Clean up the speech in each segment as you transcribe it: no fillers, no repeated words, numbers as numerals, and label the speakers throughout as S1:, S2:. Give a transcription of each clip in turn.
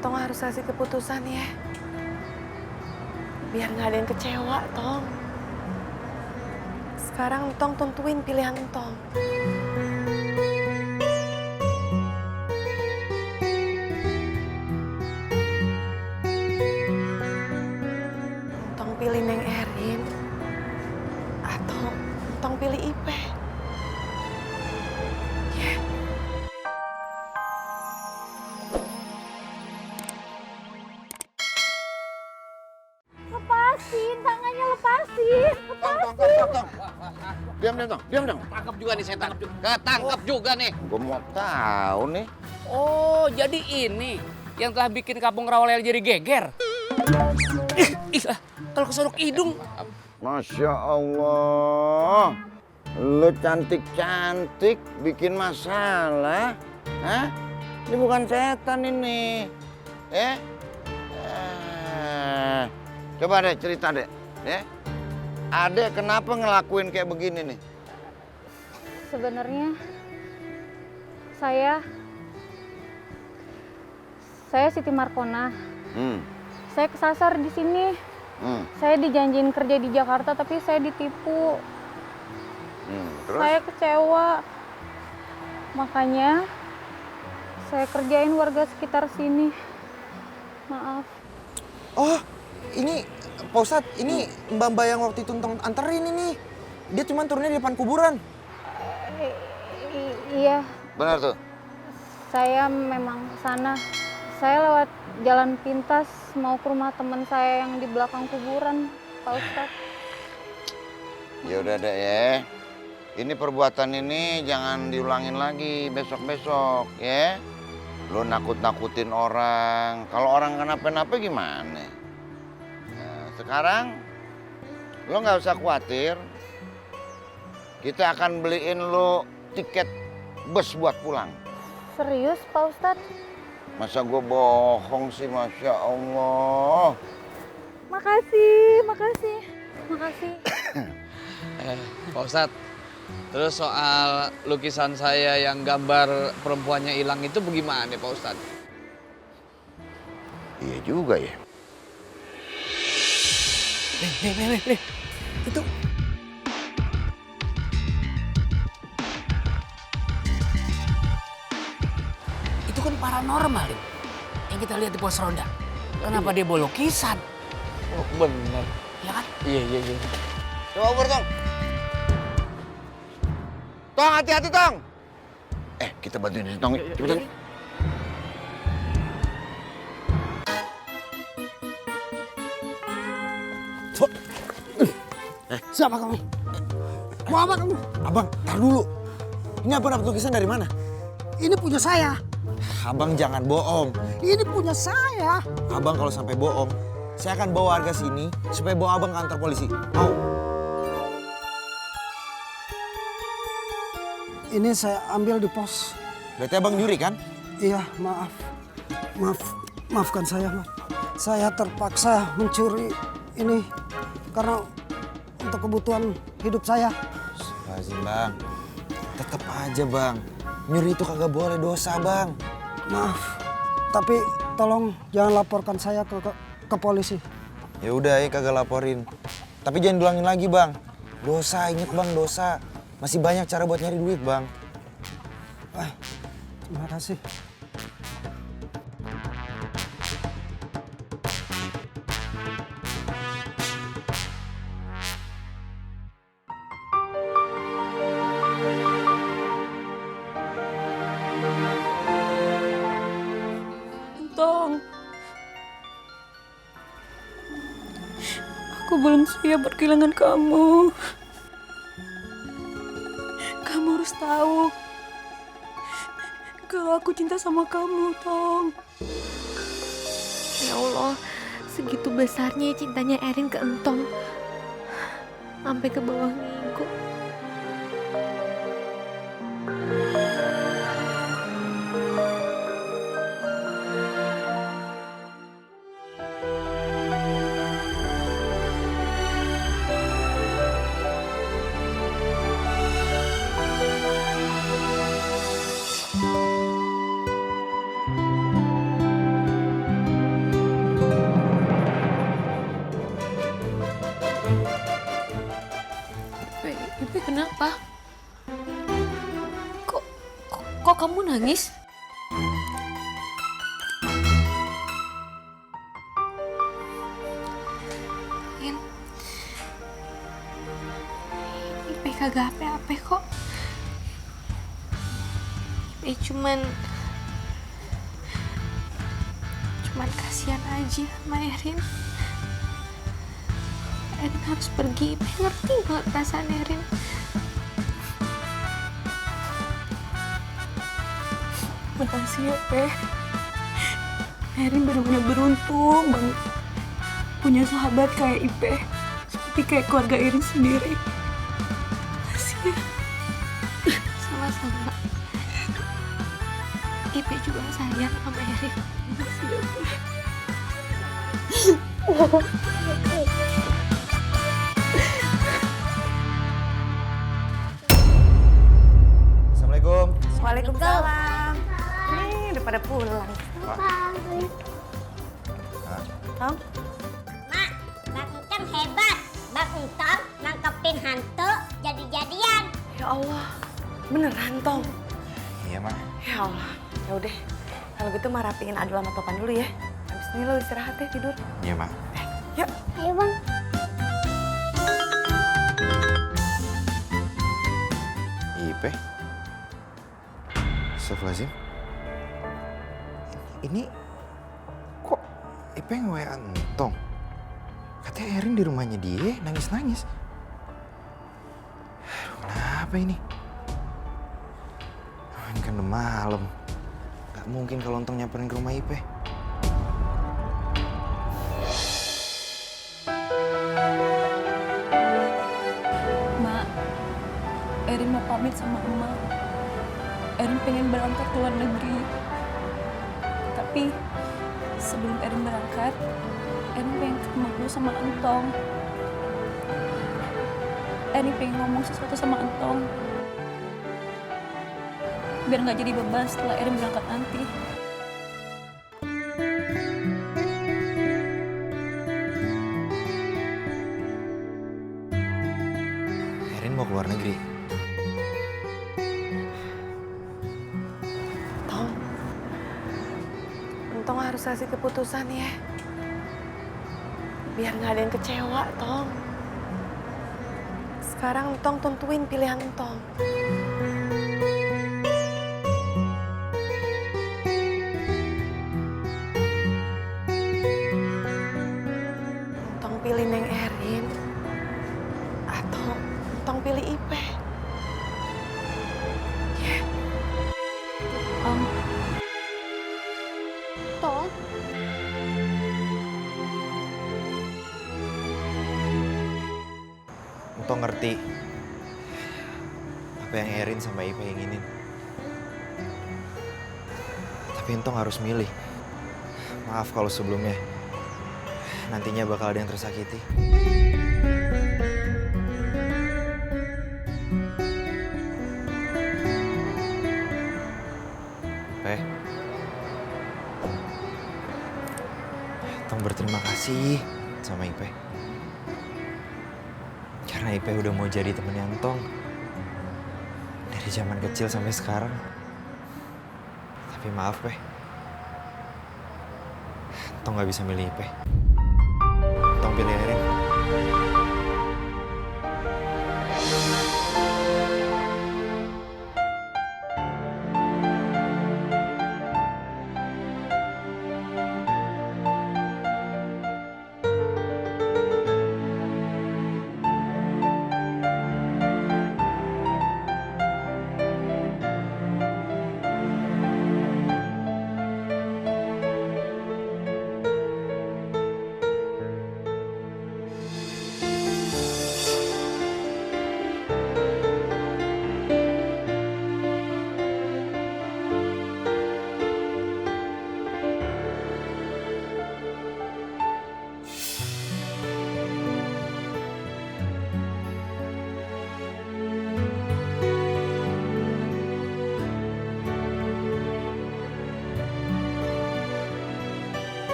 S1: Entong harus kasih keputusan ya. Biar nggak ada yang kecewa, Tong. Sekarang Entong tentuin pilihan Entong. Entong pilih Neng Erin atau Entong pilih Ipe. Ya.
S2: Lepasin, tangannya lepasin.
S3: Tong. Diam dong.
S4: Tangkap juga nih, saya tangkap juga. Ketangkap juga nih.
S3: Gue mau tahu nih.
S4: Oh, jadi ini yang telah bikin kampung Rawalel jadi geger. Kalau kesorok hidung.
S3: Masya Allah. Lu cantik-cantik bikin masalah. Hah? Ini bukan setan ini. Coba deh cerita deh. Adek kenapa ngelakuin kayak begini nih?
S2: Sebenarnya saya Siti Markona. Saya kesasar di sini. Saya dijanjiin kerja di Jakarta tapi saya ditipu.
S3: Terus?
S2: Saya kecewa. Makanya saya kerjain warga sekitar sini. Maaf.
S5: Oh, ini Pak Ustadz, ini mbak-mbak yang waktu itu Entong anterin ini. Dia cuma turunnya di depan kuburan.
S2: Iya,
S3: Benar tuh?
S2: saya memang sana. Saya lewat jalan pintas mau ke rumah teman saya yang di belakang kuburan, Pak Ustadz.
S3: Ya udah deh ya. Ini perbuatan ini jangan diulangin lagi besok-besok ya. Lo nakut-nakutin orang. Kalau orang kenapa-napa gimana? Nah, sekarang lo nggak usah khawatir. Kita akan beliin lo tiket bus buat pulang.
S2: Serius, Pak Ustadz?
S3: Masa gue bohong sih, Masya Allah.
S2: Makasih.
S4: Pak Ustadz, terus soal lukisan saya yang gambar perempuannya hilang itu bagaimana Pak Ustadz?
S3: Iya juga ya.
S4: Nih. Itu. Itu kan paranormal, Lim. Yang kita lihat di pos ronda. Kenapa dia bawa lukisan?
S5: Oh, bener.
S4: Ya kan?
S5: Iya.
S3: Coba uber, Tong. Tong, hati-hati, Tong. Kita bantuin si Tong. Cepetan.
S5: Siapa kamu? Mau apa kamu? Abang, tar dulu. Ini apa dapat lukisan dari mana?
S6: Ini punya saya.
S5: Abang jangan bohong.
S6: Ini punya saya.
S5: Abang kalau sampai bohong, saya akan bawa warga sini supaya bawa abang ke kantor polisi. Mau?
S6: Ini saya ambil di pos.
S5: Berarti abang nyuri kan?
S6: Iya, maafkan saya, Mas. Saya terpaksa mencuri ini karena untuk kebutuhan hidup saya.
S5: Astagfirullahaladzim, Bang. Tetap aja, Bang. Nyuri itu kagak boleh, dosa, Bang.
S6: Maaf, tapi tolong jangan laporkan saya ke polisi.
S5: Ya udah, kagak laporin. Tapi jangan dilangin lagi, Bang. Dosa, inget, Bang, dosa. Masih banyak cara buat nyari duit, Bang.
S6: Terima kasih.
S2: Tong, aku belum siap kehilangan kamu. Kamu harus tahu kalau aku cinta sama kamu, Tong.
S1: Ya Allah, segitu besarnya cintanya Erin ke Entong. Sampai ke bawah minggu. kok kamu nangis? In, Ipe kagak apa-apa kok. Ipe cuman kasihan aja sama Erin. Erin harus pergi, Ipe ngerti banget perasaan Erin. Makasih ya, Pe. Erin benar-benar beruntung banget punya sahabat kayak Ipe, seperti kayak keluarga Erin sendiri. Makasih ya. Sama-sama. Ipe juga sayang sama Erin. Makasih ya, Pe.
S5: Assalamualaikum.
S7: Waalaikumsalam. Nih, udah pada pulang. Tom?
S8: Mak, Bang Entong hebat. Bang Entong nangkepin hantu jadi-jadian.
S7: Ya Allah, beneran Tom?
S5: Iya, Mak.
S7: Ya Allah, ya udah. Kalau gitu mah rapiin Adul sama Topan dulu ya. Habis ini lo istirahat ya, tidur.
S5: Iya, Mak.
S7: Yuk.
S8: Ayo Bang.
S5: Ipe. Astagfirullahaladzim. Ini kok Ipe nge-WA Entong? Katanya Erin di rumahnya dia nangis-nangis. Aduh, kenapa ini? Oh, ini kan udah malam. Gak mungkin kalau Entong nyamperin ke rumah Ipe.
S9: Mak, Erin mau pamit sama emak. Erin pengen berangkat ke luar negeri. Tapi sebelum Erin berangkat, Erin pengen ketemu dulu sama Entong. Erin pengen ngomong sesuatu sama Entong. Biar nggak jadi beban setelah Erin berangkat nanti.
S5: Erin mau ke luar negeri.
S7: Tom, Entong harus kasih keputusan ya. Biar nggak ada yang kecewa, Tom. Sekarang Entong tentuin pilihan Entong. Entong pilih Neng Erin atau Entong pilih Ipe.
S1: Tong,
S5: Entong ngerti apa yang Erin sama Ipe inginin. Tapi Entong harus milih. Maaf kalau sebelumnya nantinya bakal ada yang tersakiti. Entong berterima kasih sama Ipe. Karena Ipe udah mau jadi temennya Entong. Dari zaman kecil sampai sekarang. Tapi maaf, Pe. Entong gak bisa milih Ipe. Entong pilih Erin.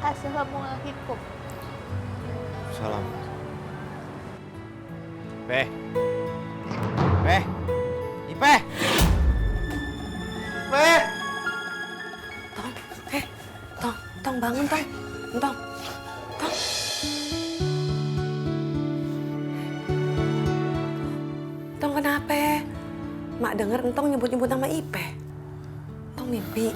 S1: Assalamualaikum.
S5: Salam. Pe. Pe. Ipe. Ipe!
S7: Tong, Tong bangun Tong. Tong. Tong kenapa? Mak denger Entong nyebut-nyebut nama Ipe. Tong mimpi.